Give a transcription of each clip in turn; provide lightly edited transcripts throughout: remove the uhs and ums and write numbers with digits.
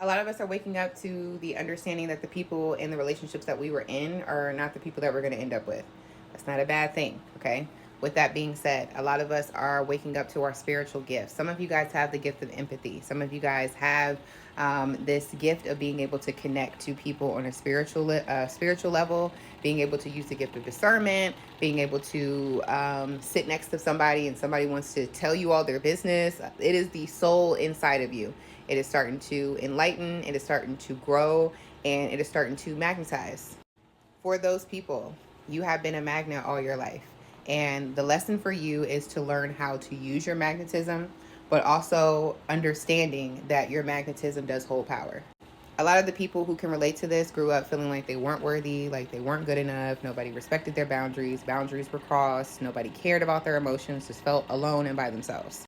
A lot of us are waking up to the understanding that the people in the relationships that we were in are not the people that we're going to end up with. That's not a bad thing, okay? With that being said, a lot of us are waking up to our spiritual gifts. Some of you guys have the gift of empathy. Some of you guys have this gift of being able to connect to people on a spiritual level, being able to use the gift of discernment, being able to sit next to somebody and somebody wants to tell you all their business. It is the soul inside of you. It is starting to enlighten, it is starting to grow, and it is starting to magnetize. For those people, you have been a magnet all your life. And the lesson for you is to learn how to use your magnetism, but also understanding that your magnetism does hold power. A lot of the people who can relate to this grew up feeling like they weren't worthy, like they weren't good enough, nobody respected their boundaries, boundaries were crossed, nobody cared about their emotions, just felt alone and by themselves.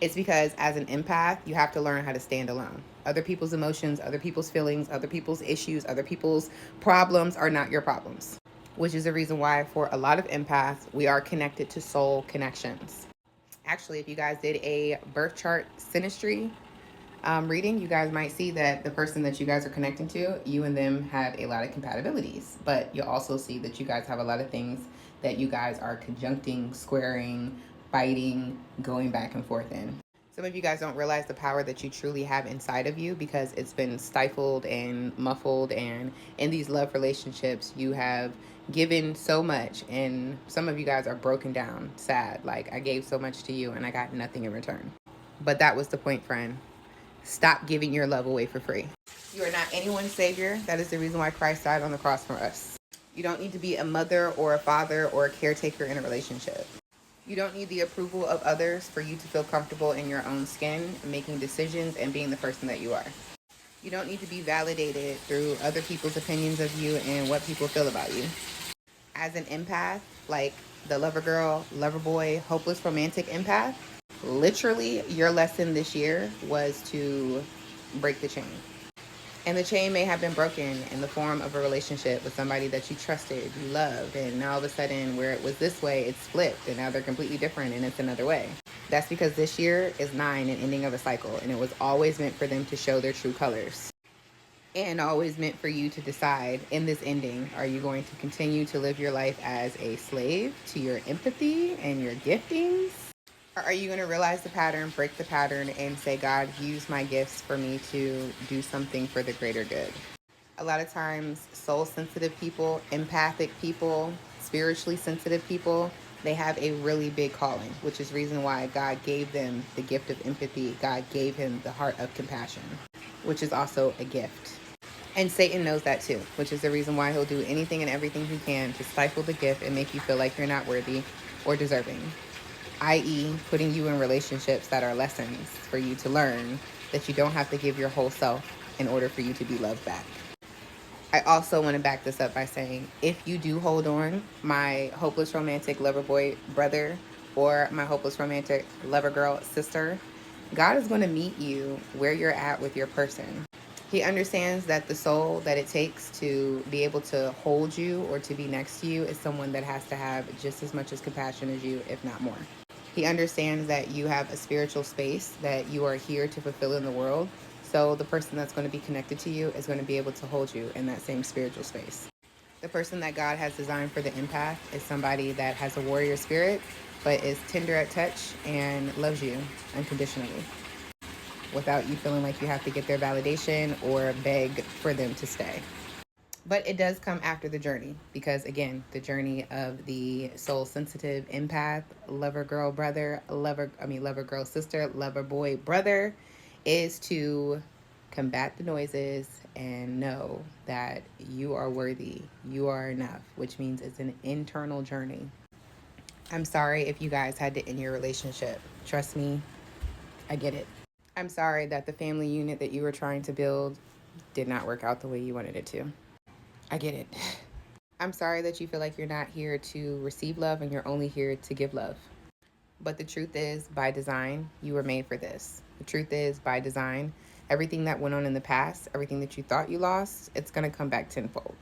It's because as an empath, you have to learn how to stand alone. Other people's emotions, other people's feelings, other people's issues, other people's problems are not your problems, which is the reason why for a lot of empaths, we are connected to soul connections. Actually, if you guys did a birth chart synastry reading, you guys might see that the person that you guys are connecting to, you and them have a lot of compatibilities, but you'll also see that you guys have a lot of things that you guys are conjuncting, squaring, fighting, going back and forth in. Some of you guys don't realize the power that you truly have inside of you because it's been stifled and muffled, and in these love relationships, you have given so much, and some of you guys are broken down, sad, like I gave so much to you and I got nothing in return. But that was the point, friend. Stop giving your love away for free. You are not anyone's savior. That is the reason why Christ died on the cross for us. You don't need to be a mother or a father or a caretaker in a relationship. You don't need the approval of others for you to feel comfortable in your own skin, making decisions, and being the person that you are. You don't need to be validated through other people's opinions of you and what people feel about you. As an empath, like the lover girl, lover boy, hopeless romantic empath, literally your lesson this year was to break the chain. And the chain may have been broken in the form of a relationship with somebody that you trusted, you loved, and now all of a sudden, where it was this way, it's flipped, and now they're completely different and it's another way. That's because this year is 9, an ending of a cycle, and it was always meant for them to show their true colors. And always meant for you to decide in this ending, are you going to continue to live your life as a slave to your empathy and your giftings? Or are you going to realize the pattern, break the pattern, and say, God, use my gifts for me to do something for the greater good? A lot of times, soul sensitive people, empathic people, spiritually sensitive people, they have a really big calling, which is reason why God gave them the gift of empathy. God gave him the heart of compassion, which is also a gift. And Satan knows that too, which is the reason why he'll do anything and everything he can to stifle the gift and make you feel like you're not worthy or deserving, i.e., putting you in relationships that are lessons for you to learn that you don't have to give your whole self in order for you to be loved back. I also want to back this up by saying if you do hold on, my hopeless romantic lover boy brother or my hopeless romantic lover girl sister, God is going to meet you where you're at with your person. He understands that the soul that it takes to be able to hold you or to be next to you is someone that has to have just as much as compassion as you, if not more. He understands that you have a spiritual space that you are here to fulfill in the world. So the person that's going to be connected to you is going to be able to hold you in that same spiritual space. The person that God has designed for the empath is somebody that has a warrior spirit, but is tender at touch and loves you unconditionally without you feeling like you have to get their validation or beg for them to stay. But it does come after the journey because, again, the journey of the soul sensitive empath, lover girl brother, lover girl sister, lover boy brother is to combat the noises and know that you are worthy, you are enough, which means it's an internal journey. I'm sorry if you guys had to end your relationship. Trust me, I get it. I'm sorry that the family unit that you were trying to build did not work out the way you wanted it to. I get it. I'm sorry that you feel like you're not here to receive love and you're only here to give love. But the truth is, by design, you were made for this. The truth is, by design, everything that went on in the past, everything that you thought you lost, it's going to come back tenfold.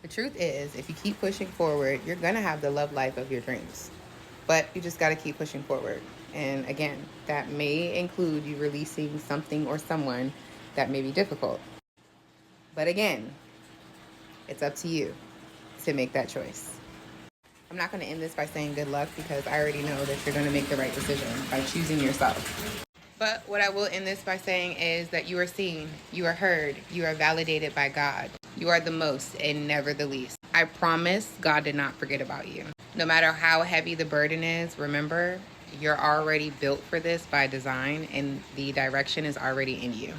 The truth is, if you keep pushing forward, you're going to have the love life of your dreams. But you just got to keep pushing forward. And again, that may include you releasing something or someone that may be difficult. But again, it's up to you to make that choice. I'm not going to end this by saying good luck, because I already know that you're going to make the right decision by choosing yourself. But what I will end this by saying is that you are seen, you are heard, you are validated by God. You are the most and never the least. I promise God did not forget about you. No matter how heavy the burden is, remember, you're already built for this by design, and the direction is already in you.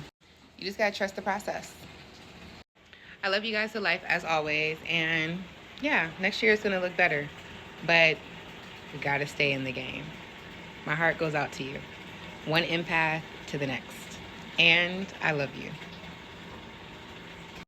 You just got to trust the process. I love you guys to life as always. And yeah, next year is going to look better. But we got to stay in the game. My heart goes out to you. One empath to the next. And I love you.